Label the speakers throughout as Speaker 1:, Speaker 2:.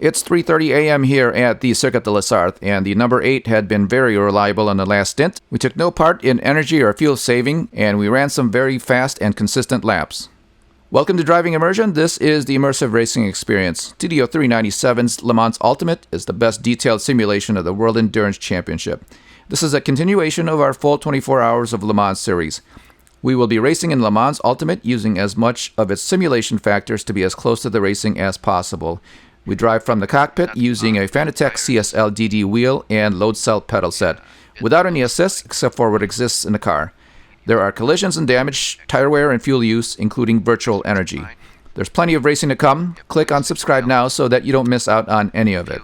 Speaker 1: It's 3:30 a.m. here at the Circuit de la Sarthe, and the number 8 had been very reliable on the last stint. We took no part in energy or fuel saving, and we ran some very fast and consistent laps. Welcome to Driving Immersion. This is the immersive racing experience. TDO 397's Le Mans Ultimate is the best detailed simulation of the World Endurance Championship. This is a continuation of our full 24 hours of Le Mans series. We will be racing in Le Mans Ultimate using as much of its simulation factors to be as close to the racing as possible. We drive from the cockpit using a Fanatec CSL DD wheel and load cell pedal set, without any assists except for what exists in the car. There are collisions and damage, tire wear, and fuel use, including virtual energy. There's plenty of racing to come. Click on subscribe now so that you don't miss out on any of it.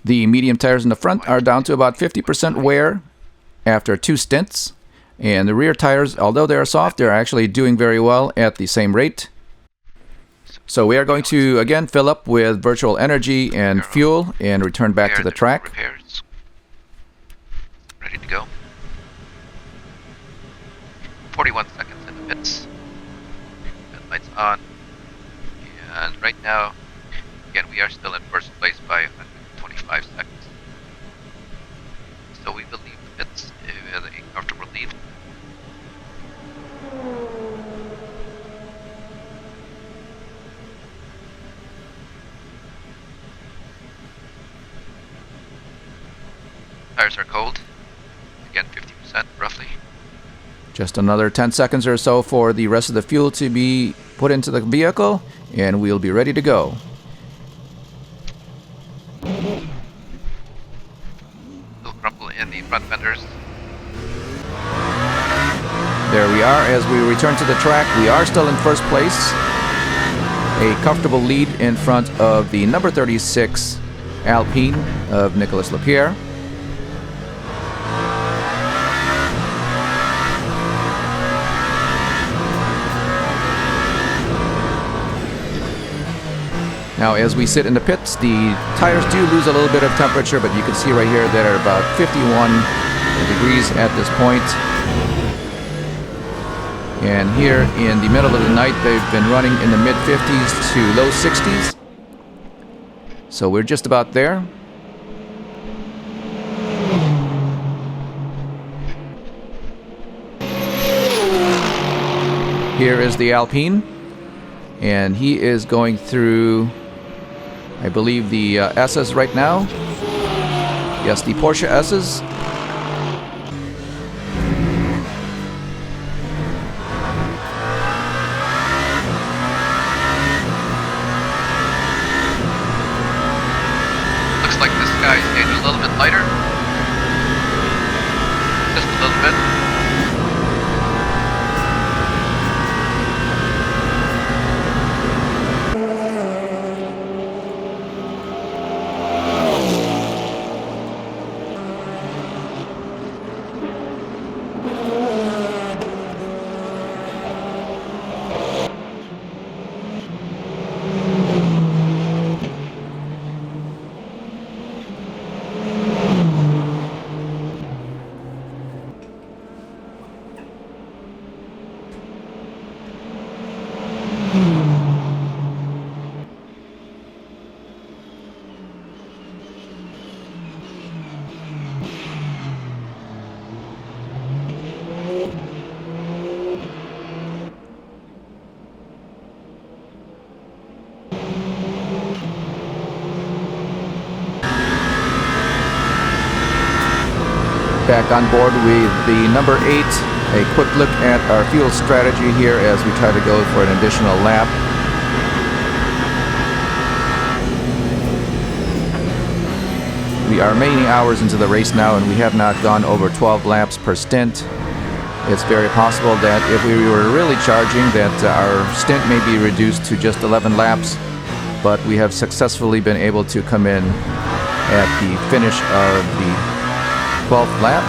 Speaker 1: The medium tires in the front are down to about 50% wear after 2 stints, and the rear tires, although they are soft, they're actually doing very well at the same rate. So we are going to again fill up with virtual energy and fuel and return back to the track.
Speaker 2: Ready to go. 41 seconds in the pits. Pit lights on. And right now, again, we are still in first place by 125 seconds. So we will leave the pits with a comfortable lead. Tires are cold. Again, 50% roughly.
Speaker 1: Just another 10 seconds or so for the rest of the fuel to be put into the vehicle, and we'll be ready to go.
Speaker 2: Little crumple in the front fenders.
Speaker 1: There we are. As we return to the track, we are still in first place. A comfortable lead in front of the number 36 Alpine of Nicolas Lapierre. Now, as we sit in the pits, the tires do lose a little bit of temperature, but you can see right here that are about 51 degrees at this point. And here in the middle of the night, they've been running in the mid-50s to low 60s. So we're just about there. Here is the Alpine, and he is going through, I believe, the S's right now. Yes, the Porsche S's.
Speaker 2: Looks like this guy is getting a little bit lighter. Just a little bit.
Speaker 1: Back on board with the number 8. A quick look at our fuel strategy here as we try to go for an additional lap. We are many hours into the race now, and we have not gone over 12 laps per stint. It's very possible that if we were really charging, that our stint may be reduced to just 11 laps, but we have successfully been able to come in at the finish of the 12th lap.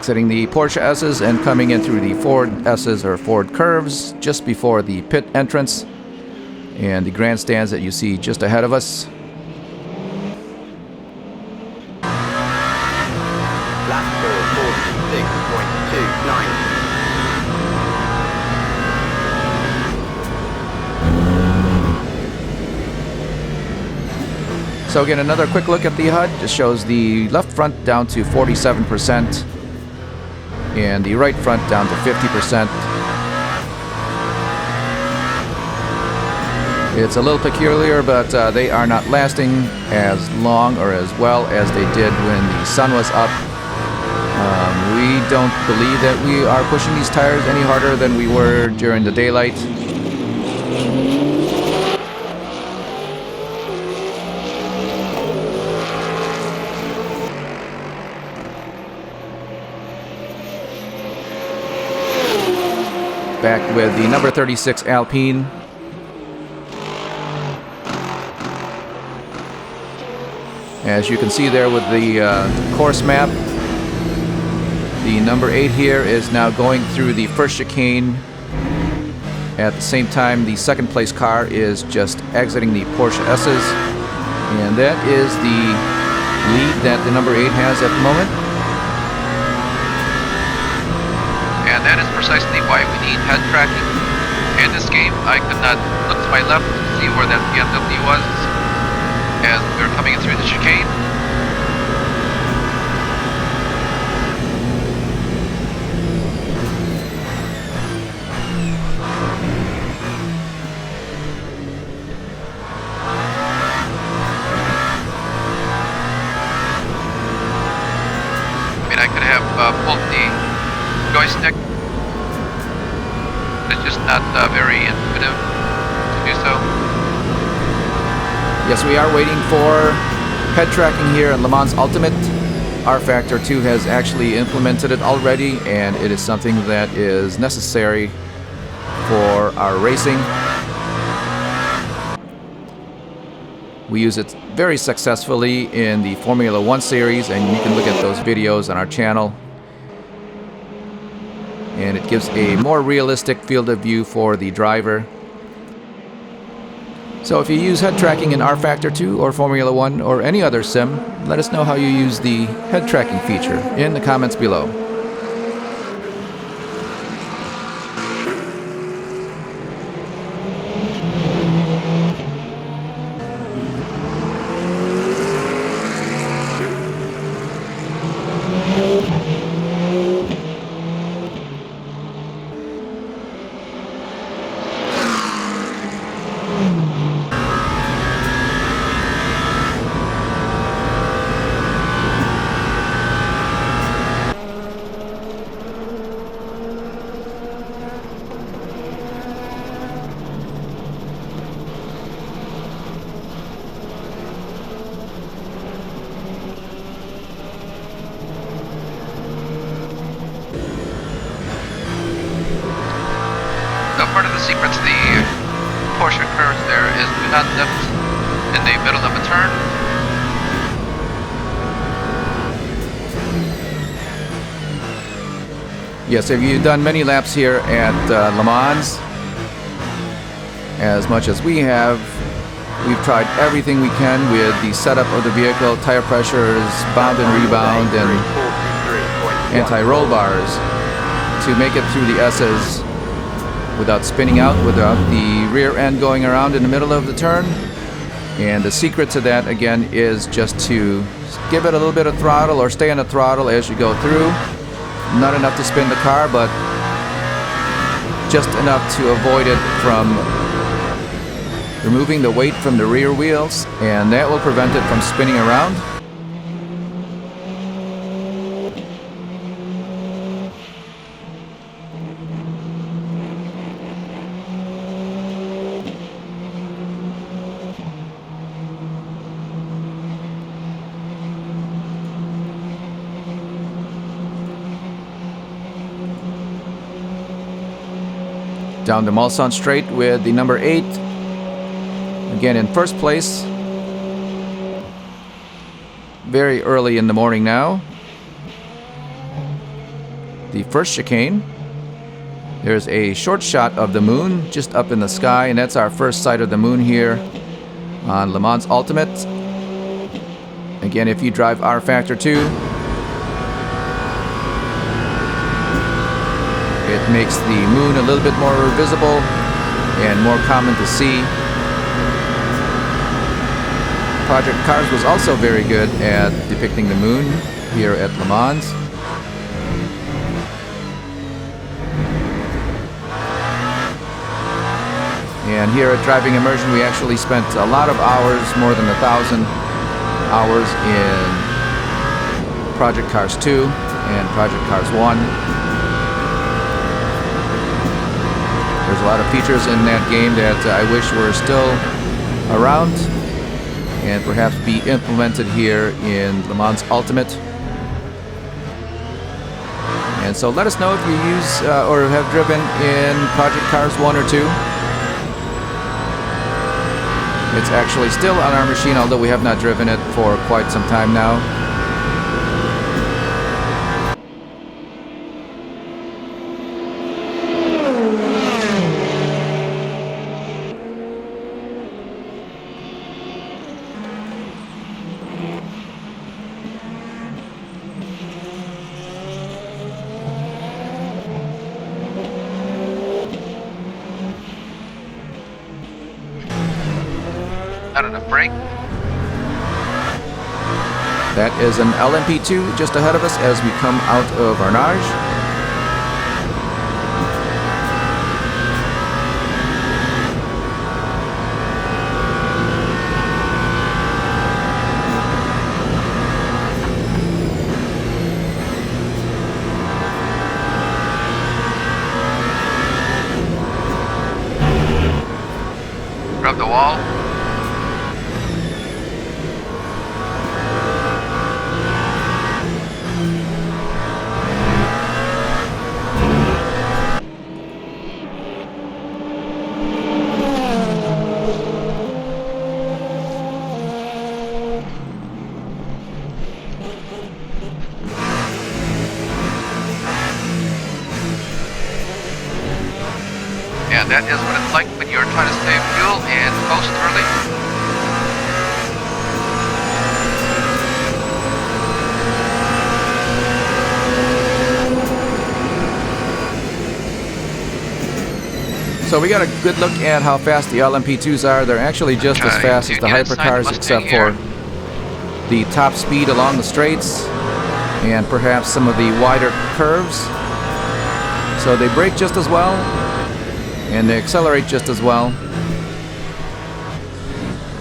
Speaker 1: Exiting the Porsche S's and coming in through the Ford S's or Ford curves just before the pit entrance and the grandstands that you see just ahead of us.
Speaker 3: Lap 446.29.
Speaker 1: So again, another quick look at the HUD. Just shows the left front down to 47% and the right front down to 50%. It's a little peculiar, but they are not lasting as long or as well as they did when the sun was up. We don't believe that we are pushing these tires any harder than we were during the daylight. Back with the number 36 Alpine. As you can see there with the course map, the number 8 here is now going through the first chicane. At the same time, the second place car is just exiting the Porsche S's. And that is the lead that the number 8 has at the moment.
Speaker 2: And that is precisely why we need head tracking. In this game, I could not look to my left to see where that BMW was as we were coming in through the chicane. I mean, I could have pulled the joystick. It's just not very intuitive to do so.
Speaker 1: Yes, we are waiting for head tracking here in Le Mans Ultimate. R-Factor 2 has actually implemented it already, and it is something that is necessary for our racing. We use it very successfully in the Formula 1 series, and you can look at those videos on our channel. And it gives a more realistic field of view for the driver. So if you use head tracking in R-Factor 2 or Formula 1 or any other sim, let us know how you use the head tracking feature in the comments below.
Speaker 2: Part of the secret to the Porsche curves there is do not lift in the middle of a turn.
Speaker 1: Yes, have you done many laps here at Le Mans? As much as we have, we've tried everything we can with the setup of the vehicle, tire pressures, bound and rebound, and anti-roll bars to make it through the S's without spinning out, without the rear end going around in the middle of the turn. And the secret to that, again, is just to give it a little bit of throttle or stay on the throttle as you go through. Not enough to spin the car, but just enough to avoid it from removing the weight from the rear wheels, and that will prevent it from spinning around. Down the Mulsanne straight with the number 8. Again in first place. Very early in the morning now. the first chicane. There's a short shot of the moon just up in the sky, and that's our first sight of the moon here on Le Mans Ultimate. Again, if you drive R Factor 2, it makes the moon a little bit more visible and more common to see. Project Cars was also very good at depicting the moon here at Le Mans. And here at Driving Immersion, we actually spent a lot of hours, more than 1,000 hours in Project Cars 2 and Project Cars 1. There's a lot of features in that game that I wish were still around and perhaps be implemented here in Le Mans Ultimate. And so let us know if you use or have driven in Project Cars 1 or 2. It's actually still on our machine, although we have not driven it for quite some time now.
Speaker 2: Not enough brake.
Speaker 1: That is an LMP2 just ahead of us as we come out of Arnage.
Speaker 2: Rub the wall. Yeah, that is what it's like when you're trying to save fuel and coast early.
Speaker 1: So we got a good look at how fast the LMP2s are. They're actually just as fast as the hypercars, except for the top speed along the straights and perhaps some of the wider curves. So they brake just as well and they accelerate just as well,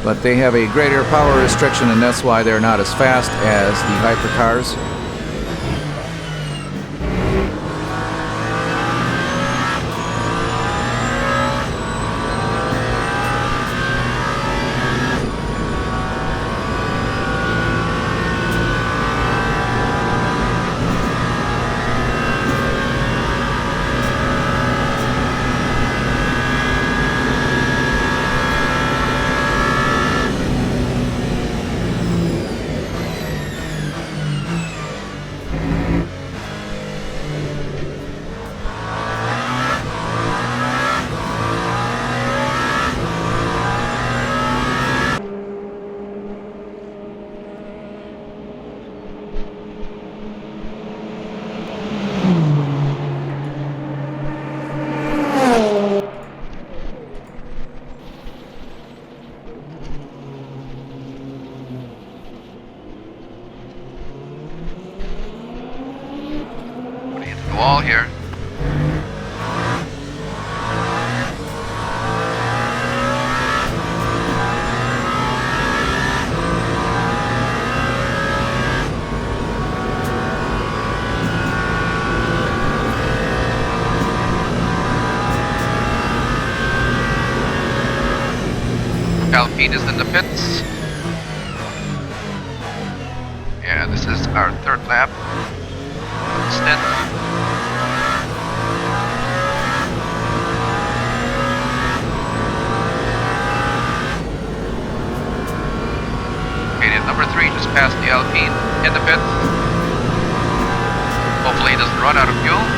Speaker 1: but they have a greater power restriction, and that's why they're not as fast as the hypercars.
Speaker 2: Wall here. Alpine is in the pits. Yeah, this is our third lap. Stint. Number 3 just passed the Alpine in the pit. Hopefully he doesn't run out of fuel.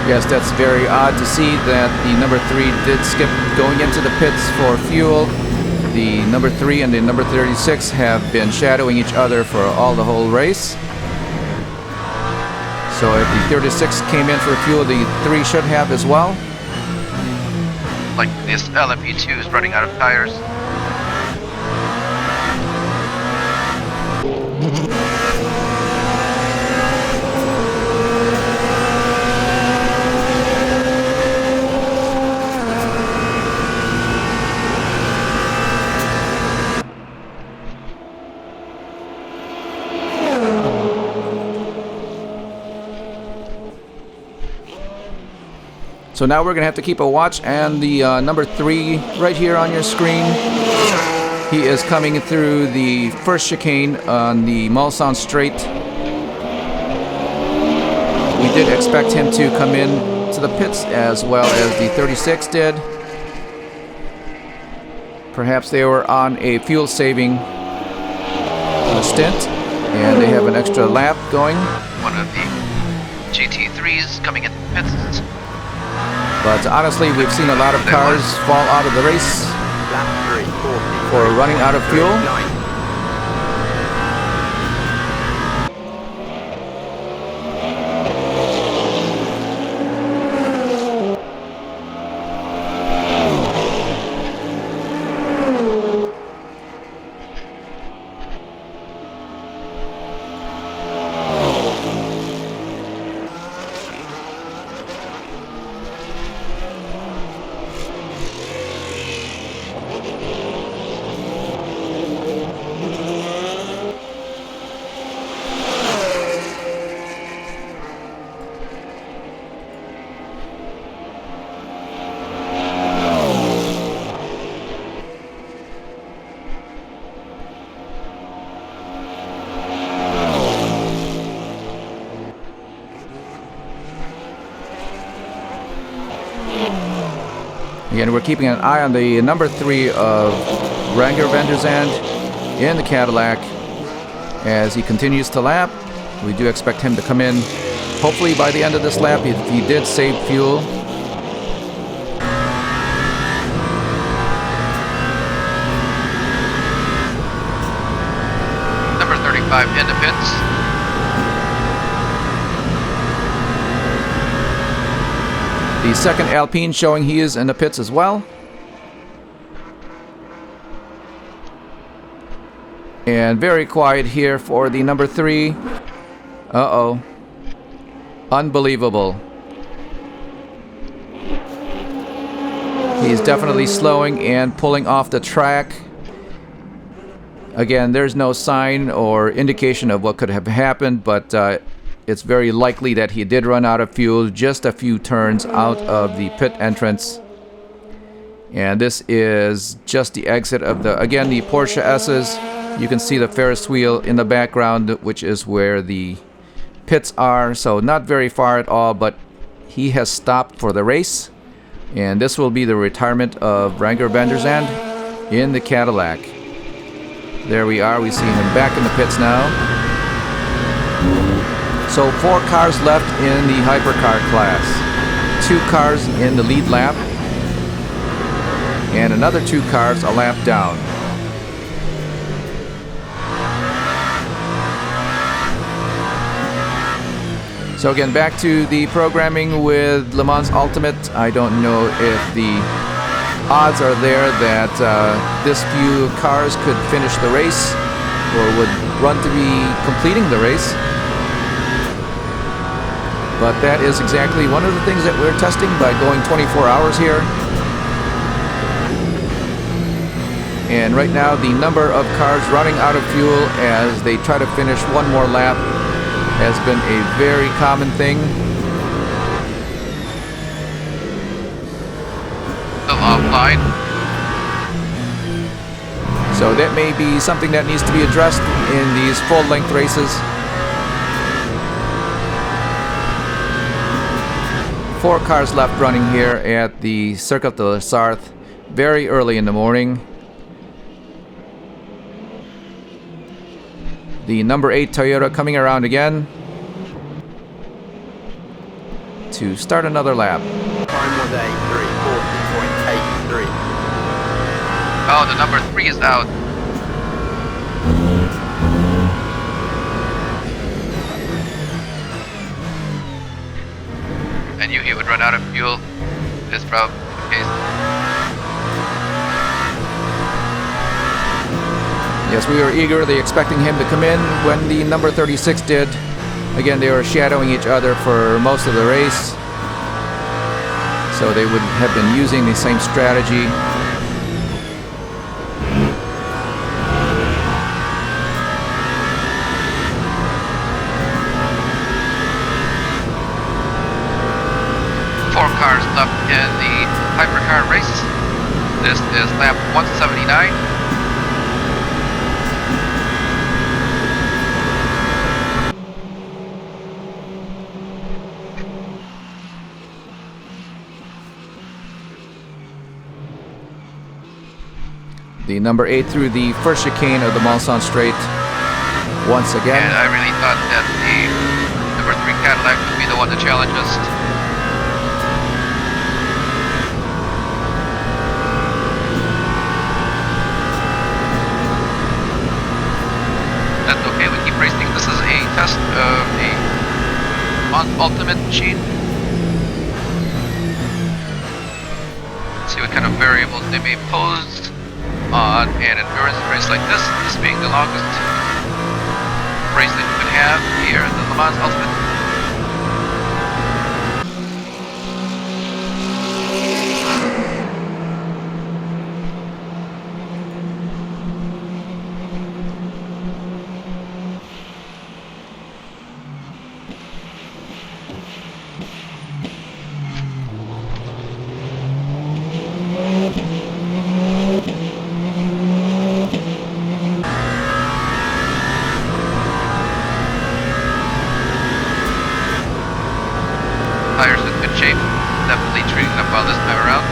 Speaker 1: Yes, that's very odd to see that the number 3 did skip going into the pits for fuel. The number 3 and the number 36 have been shadowing each other for the whole race. So if the 36 came in for fuel, the 3 should have as well.
Speaker 2: Like this LMP2 is running out of tires.
Speaker 1: So now we're going to have to keep a watch on the number 3 right here on your screen. He is coming through the first chicane on the Mulsanne Straight. We did expect him to come in to the pits as well as the 36 did. Perhaps they were on a fuel saving stint and they have an extra lap going.
Speaker 2: One of the GT3s coming in the pits.
Speaker 1: But honestly, we've seen a lot of cars fall out of the race for running out of fuel. Again, we're keeping an eye on the number 3 of Renger van der Zandt in the Cadillac as he continues to lap. We do expect him to come in hopefully by the end of this lap if he did save fuel.
Speaker 2: Number 35 in the pits.
Speaker 1: The second Alpine showing he is in the pits as well. And very quiet here for the number 3. Uh-oh. Unbelievable. He's definitely slowing and pulling off the track. Again, there's no sign or indication of what could have happened, but it's very likely that he did run out of fuel just a few turns out of the pit entrance. And this is just the exit of the Porsche S's. You can see the Ferris wheel in the background, which is where the pits are. So not very far at all, but he has stopped for the race. And this will be the retirement of Renger van der Zandt in the Cadillac. There we are. We see him back in the pits now. So 4 cars left in the hypercar class. 2 cars in the lead lap. And another 2 cars a lap down. So again, back to the programming with Le Mans Ultimate. I don't know if the odds are there that this few cars could finish the race or would run to be completing the race. But that is exactly one of the things that we're testing by going 24 hours here. And right now the number of cars running out of fuel as they try to finish one more lap has been a very common thing.
Speaker 2: Still offline.
Speaker 1: So that may be something that needs to be addressed in these full-length races. 4 cars left running here at the Circuit de la Sarthe very early in the morning. The number 8 Toyota coming around again to start another lap.
Speaker 3: Time was 8:3, 40.83.
Speaker 2: Oh, the number 3 is out. I knew he would run out of fuel. This is probably the case.
Speaker 1: Yes, we were eagerly expecting him to come in when the number 36 did. Again, they were shadowing each other for most of the race, so they would have been using the same strategy.
Speaker 2: Four cars left in the hypercar race. This is lap 179.
Speaker 1: The number 8 through the first chicane of the Mulsanne Straight once again.
Speaker 2: And I really thought that the number 3 Cadillac would be the one to challenge us. That's okay, we keep racing. This is a test of a ultimate machine. Let's see what kind of variables they may pose on an endurance race like this being the longest race that you could have here in the Le Mans Ultimate. Tires in good shape, definitely treating up well this time around.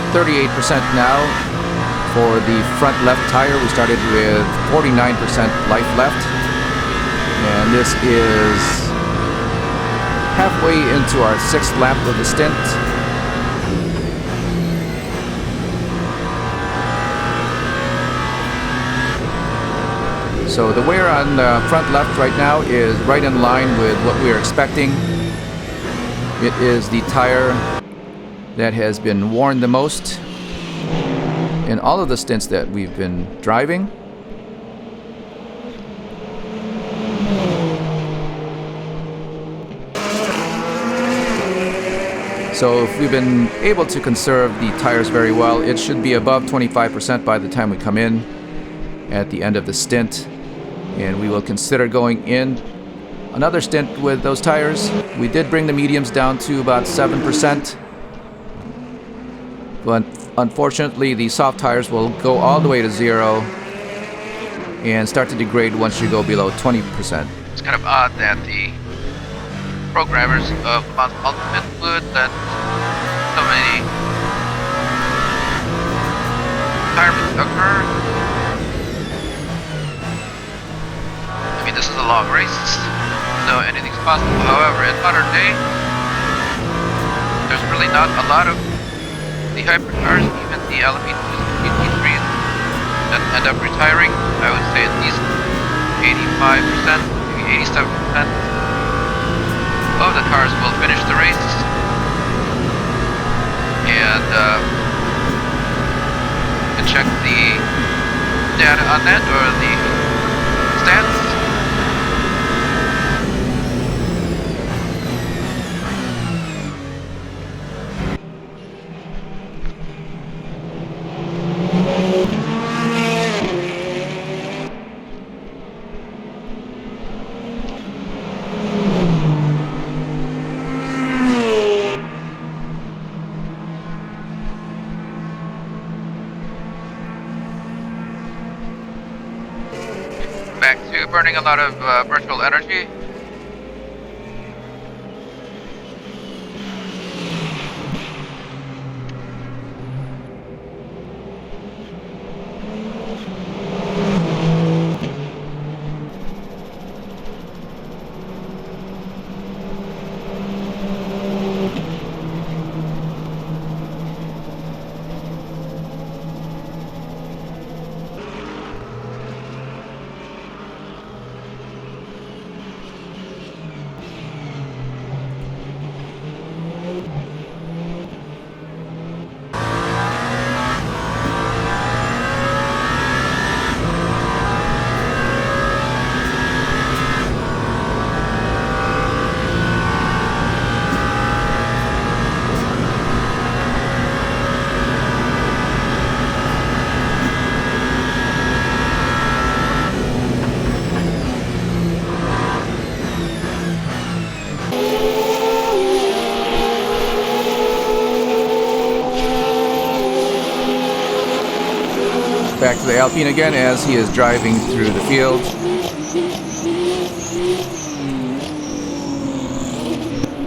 Speaker 1: .38% now for the front left tire. We started with 49% life left, and this is halfway into our 6th lap of the stint. So the wear on the front left right now is right in line with what we are expecting. It is the tire that has been worn the most in all of the stints that we've been driving. So if we've been able to conserve the tires very well, it should be above 25% by the time we come in at the end of the stint. And we will consider going in another stint with those tires. We did bring the mediums down to about 7%. But unfortunately, the soft tires will go all the way to 0 and start to degrade once you go below 20%.
Speaker 2: It's kind of odd that the programmers of Le Mans Ultimate would let so many retirements occur. I mean, this is a long race, so anything's possible. However, in modern day, there's really not a lot of the hypercars, even the LMP2s, that end up retiring. I would say at least 85%, maybe 87% of the cars will finish the race. And you can check the data on that, or the stats. burning a lot of virtual energy.
Speaker 1: Back to the Alpine again as he is driving through the field.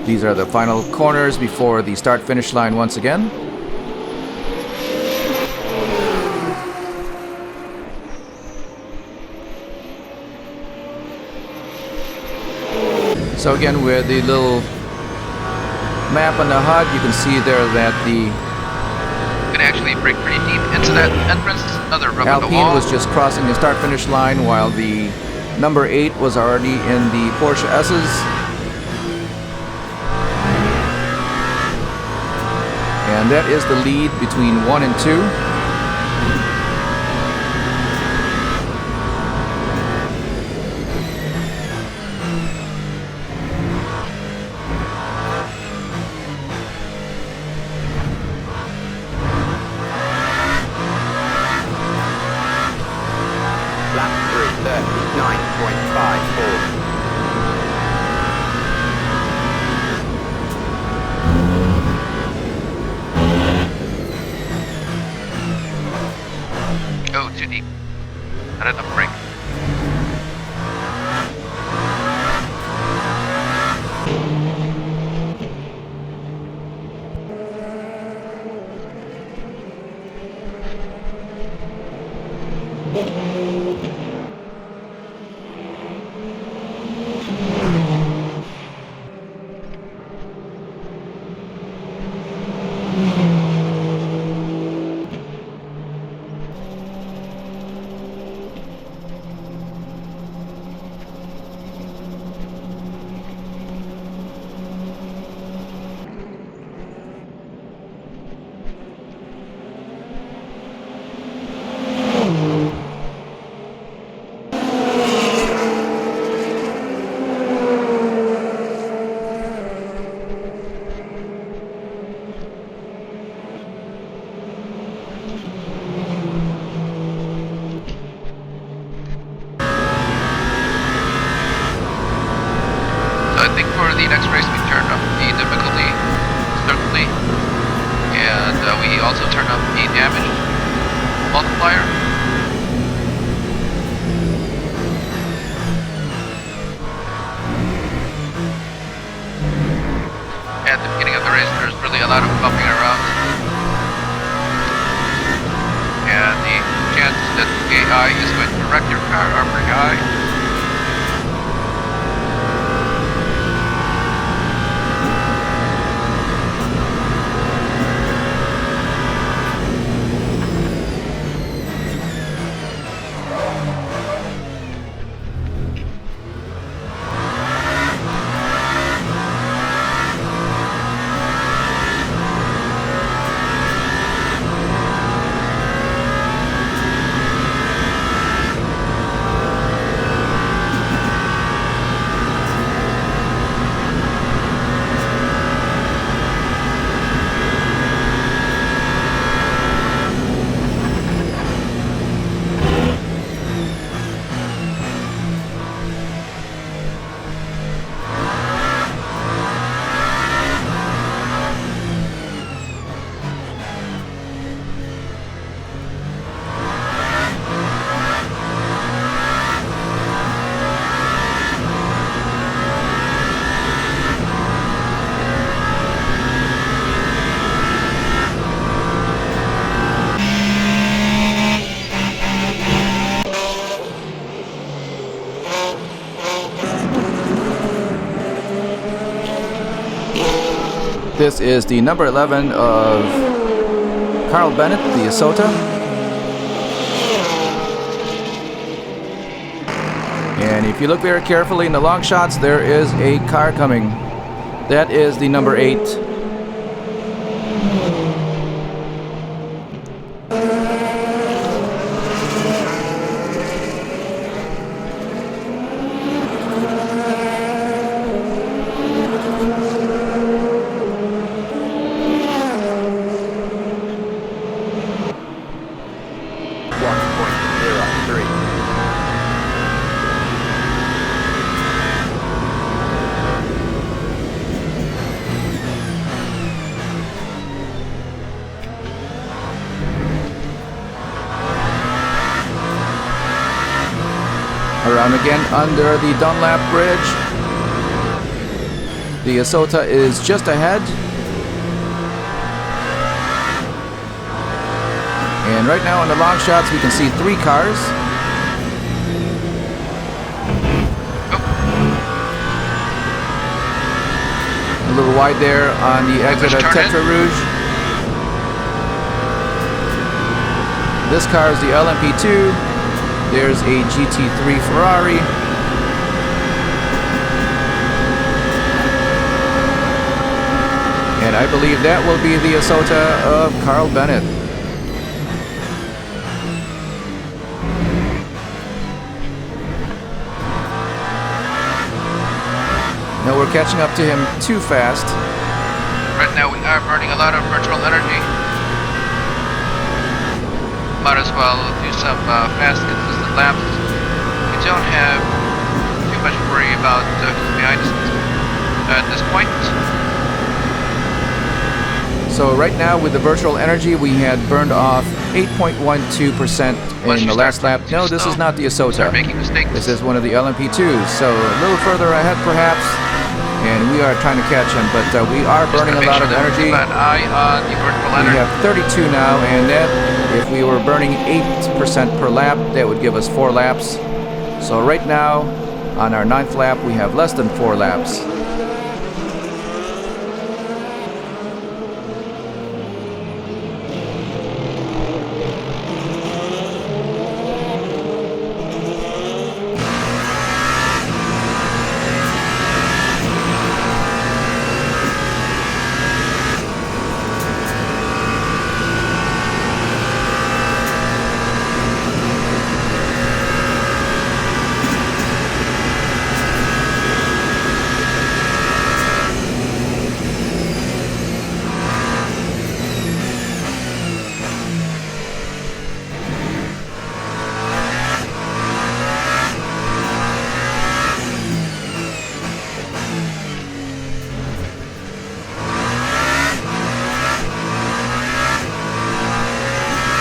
Speaker 1: These are the final corners before the start-finish line once again. So again, with the little map on the HUD, you can see there that the
Speaker 2: Can actually break pretty deep into that entrance. Another rub on the
Speaker 1: Alpine
Speaker 2: wall.
Speaker 1: was just crossing the start-finish line while the number 8 was already in the Porsche S's. And that is the lead between 1 and 2.
Speaker 3: Lap 3:39.54.
Speaker 2: Oh, too deep. Not enough brake. I think for the next race we turned up the difficulty, certainly, and we also turned up the damage multiplier. At the beginning of the race there's really a lot of bumping around, and the chances that the AI is going to wreck your car are pretty high.
Speaker 1: This is the number 11 of Carl Bennett, the Isota. And if you look very carefully in the long shots, there is a car coming. That is the number 8. Around again under the Dunlap Bridge. The Isota is just ahead. And right now in the long shots we can see 3 cars. A little wide there on the exit of Tetra Rouge. This car is the LMP2. There's a GT3 Ferrari. And I believe that will be the Isota of Carl Bennett. No, we're catching up to him too fast.
Speaker 2: Right now we are burning a lot of virtual energy. Might as well do some fast, consistent laps. We don't have too much worry about who's behind us at this point.
Speaker 1: So right now with the virtual energy, we had burned off 8.12% in the last lap. No, this is not the Isota. This is one of the LMP2s. So a little further ahead perhaps, and we are trying to catch him, but we are burning a lot of energy. We have 32 now, and that, if we were burning 8% per lap, that would give us 4 laps. So right now, on our 9th lap, we have less than 4 laps.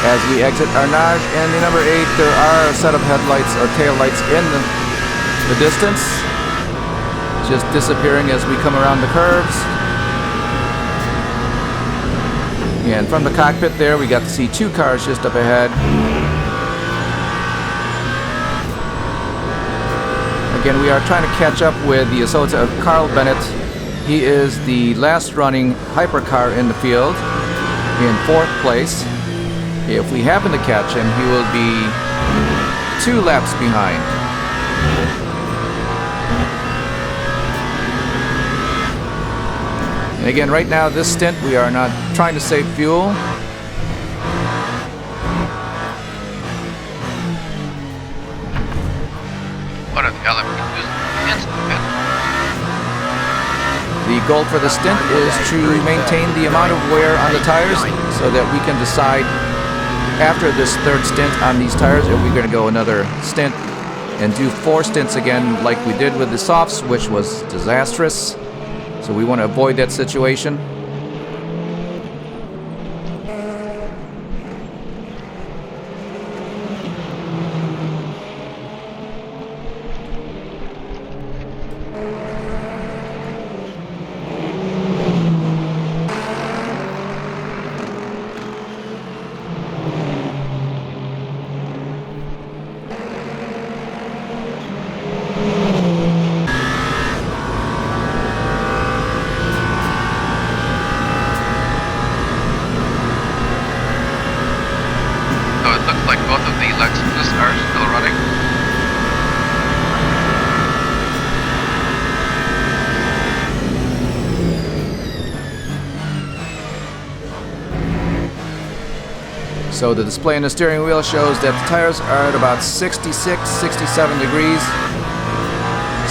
Speaker 1: As we exit Arnage and the number 8, there are a set of headlights or tail lights in the distance, just disappearing as we come around the curves. And from the cockpit there, we got to see 2 cars just up ahead. Again, we are trying to catch up with the Isota of Carl Bennett. He is the last running hypercar in the field, in 4th place. If we happen to catch him, he will be 2 laps behind. And again, right now, this stint, we are not trying to save fuel.
Speaker 2: One of the LMP2s.
Speaker 1: The goal for the stint is to maintain the amount of wear on the tires so that we can decide after this 3rd stint on these tires if we're going to go another stint and do 4 stints again like we did with the softs, which was disastrous. So we want to avoid that situation. So the display on the steering wheel shows that the tires are at about 66, 67 degrees.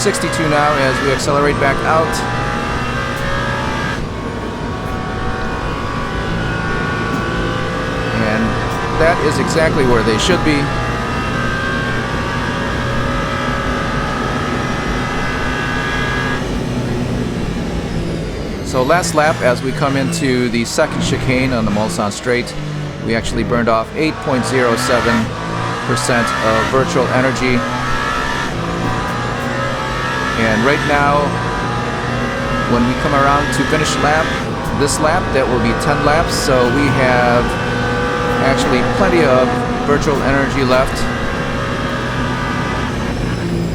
Speaker 1: 62 now as we accelerate back out. And that is exactly where they should be. So last lap, as we come into the second chicane on the Mulsanne Straight, we actually burned off 8.07% of virtual energy. And right now, when we come around to finish this lap, that will be 10 laps. So we have actually plenty of virtual energy left.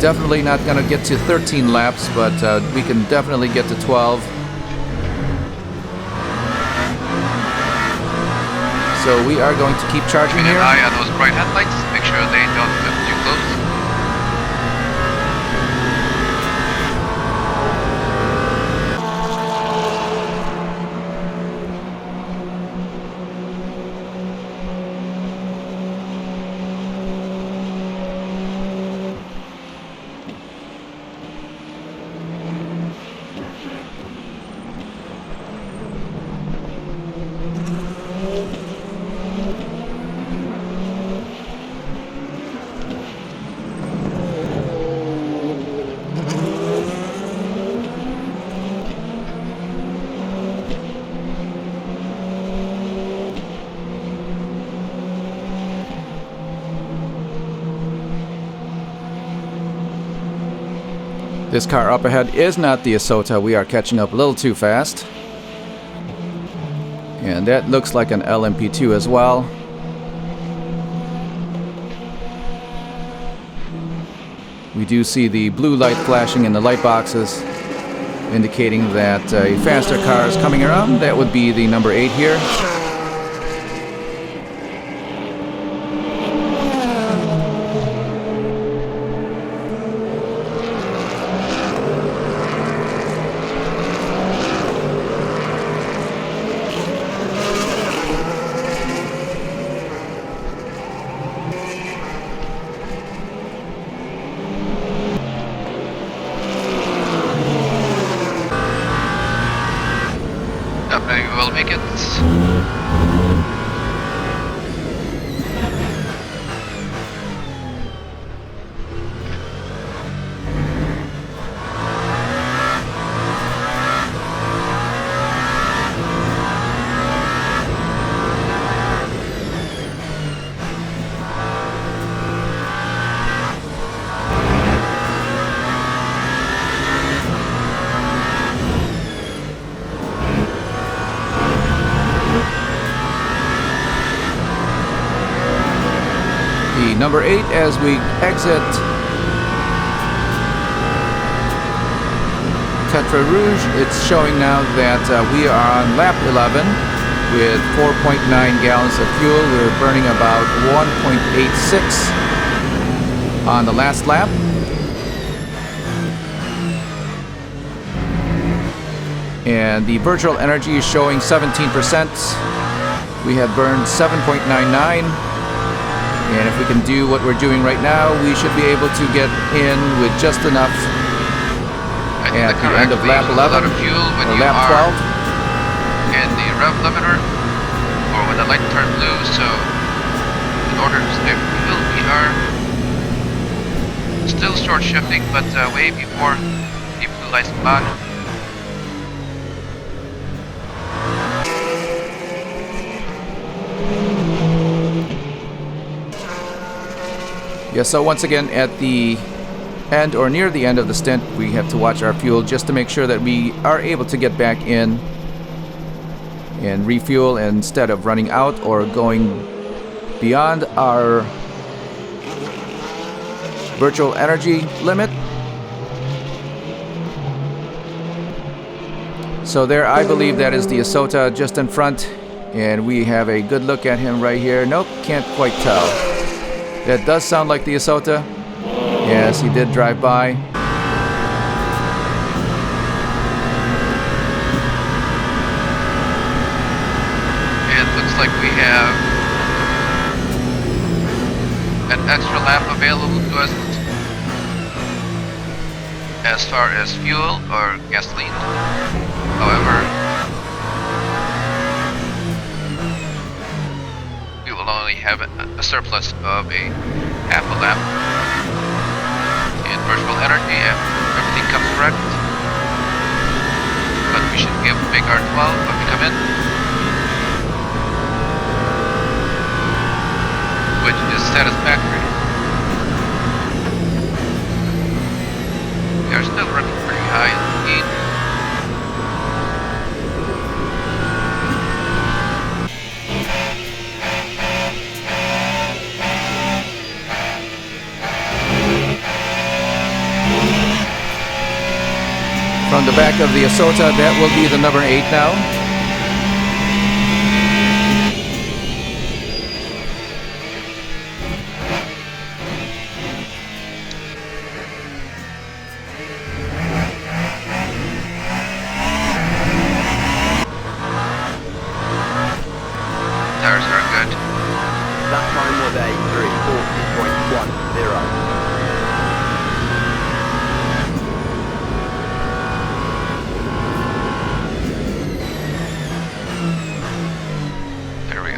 Speaker 1: Definitely not going to get to 13 laps, but we can definitely get to 12. So we are going to keep charging
Speaker 2: Keeping
Speaker 1: here.
Speaker 2: an eye on those bright headlights, make sure they don't flip too close.
Speaker 1: This car up ahead is not the Isota. We are catching up a little too fast. And that looks like an LMP2 as well. We do see the blue light flashing in the light boxes, indicating that a faster car is coming around. That would be the number 8 here.
Speaker 2: Maybe we'll make it.
Speaker 1: Number 8 as we exit Tetra Rouge. It's showing now that we are on lap 11 with 4.9 gallons of fuel. We're burning about 1.86 on the last lap. And the virtual energy is showing 17%. We have burned 7.99. And if we can do what we're doing right now, we should be able to get in with just enough at the end of lap 11
Speaker 2: a lot of fuel when
Speaker 1: or
Speaker 2: you
Speaker 1: lap
Speaker 2: are
Speaker 1: 12.
Speaker 2: in the rev limiter or when the light turns blue. So in order to save fuel, we are still short shifting, but way before the blue lights come on.
Speaker 1: Yeah, so once again, at the end or near the end of the stint, we have to watch our fuel just to make sure that we are able to get back in and refuel instead of running out or going beyond our virtual energy limit. So there, I believe that is the Isota just in front, and we have a good look at him right here. Nope, can't quite tell. That does sound like the Isota. Yes, he did drive by.
Speaker 2: It looks like we have extra lap available to us as far as fuel or gasoline. However, we will only have a surplus of a half a lap. In virtual energy, everything comes correct. But we should be able to make our 12 when we come in, which is satisfactory. We are still running pretty high in speed.
Speaker 1: From the back of the Isota, that will be the number 8 now.
Speaker 2: Tires are good.
Speaker 3: That time was a 340.10.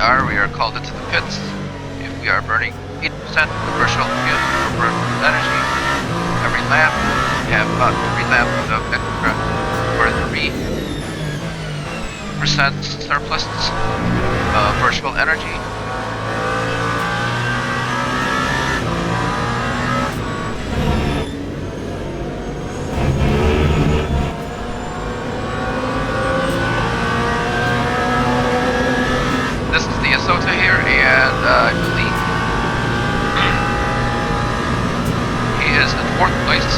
Speaker 2: We are called into the pits if we are burning 8% of virtual fuel or energy every lap. We have about 3 laps of extra or 3% surplus of virtual energy. Isota here, and I believe he is in 4th place.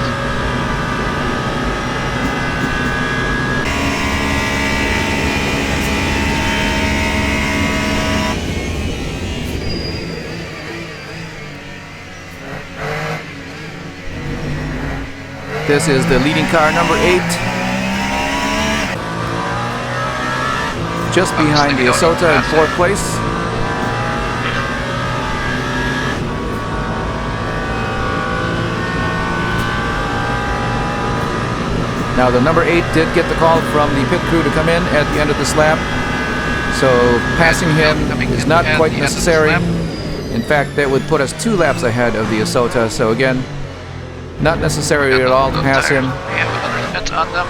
Speaker 1: This is the leading car, number 8. Just behind the Isota in 4th place. Now the number 8 did get the call from the pit crew to come in at the end of this lap, so passing him is not quite necessary. In fact, that would put us 2 laps ahead of the Isota, so again, not necessary at all to pass him.
Speaker 2: We have another stint on them.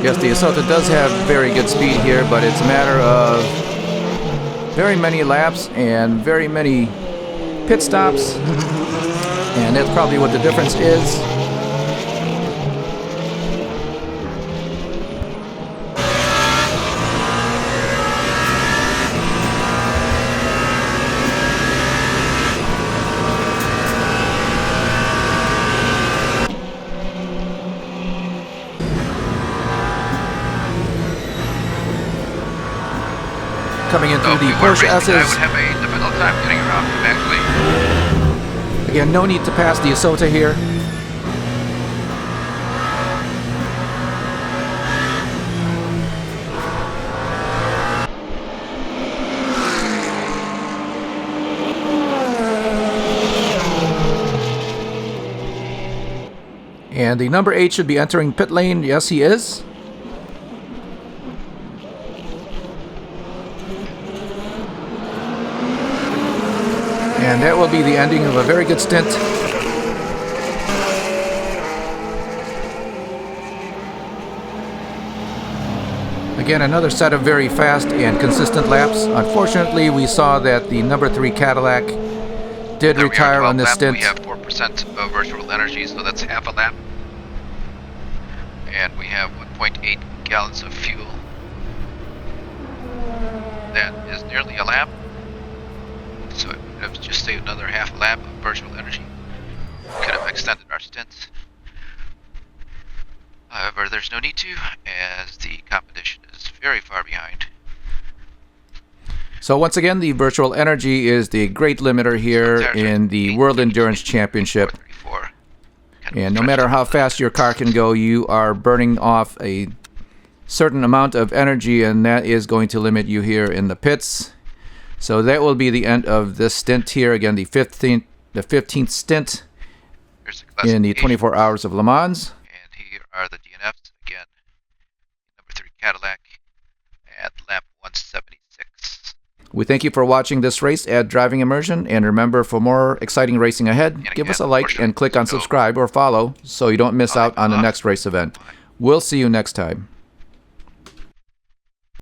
Speaker 1: Yes, the Isota does have very good speed here, but it's a matter of very many laps and very many pit stops, and that's probably what the difference is. Coming in through the Porsche S's.
Speaker 2: I would have a difficult time getting around him, actually.
Speaker 1: Again, no need to pass the Isota here. And the number 8 should be entering pit lane. Yes, he is. And that will be the ending of a very good stint. Again, another set of very fast and consistent laps. Unfortunately, we saw that the number 3 Cadillac did
Speaker 2: There we are,
Speaker 1: retire
Speaker 2: 12
Speaker 1: on this
Speaker 2: lap.
Speaker 1: stint.
Speaker 2: We have 4% of virtual energy, so that's half a lap. And we have 1.8 gallons of fuel. That is nearly a lap. So it would have just saved another half a lap of virtual energy. We could have extended our stint. However, there's no need to, as the competition is very far behind.
Speaker 1: So once again, the virtual energy is the great limiter here in the World Endurance Championship. And no matter how fast your car can go, you are burning off a certain amount of energy, and that is going to limit you here in the pits. So that will be the end of this stint here. Again, the 15th stint in the 24 Hours of Le Mans.
Speaker 2: And here are the DNFs again. Number 3 Cadillac at lap 176.
Speaker 1: We thank you for watching this race at Driving Immersion, and remember, for more exciting racing ahead, give us a like and click on subscribe or follow so you don't miss out on the next race event. We'll see you next time.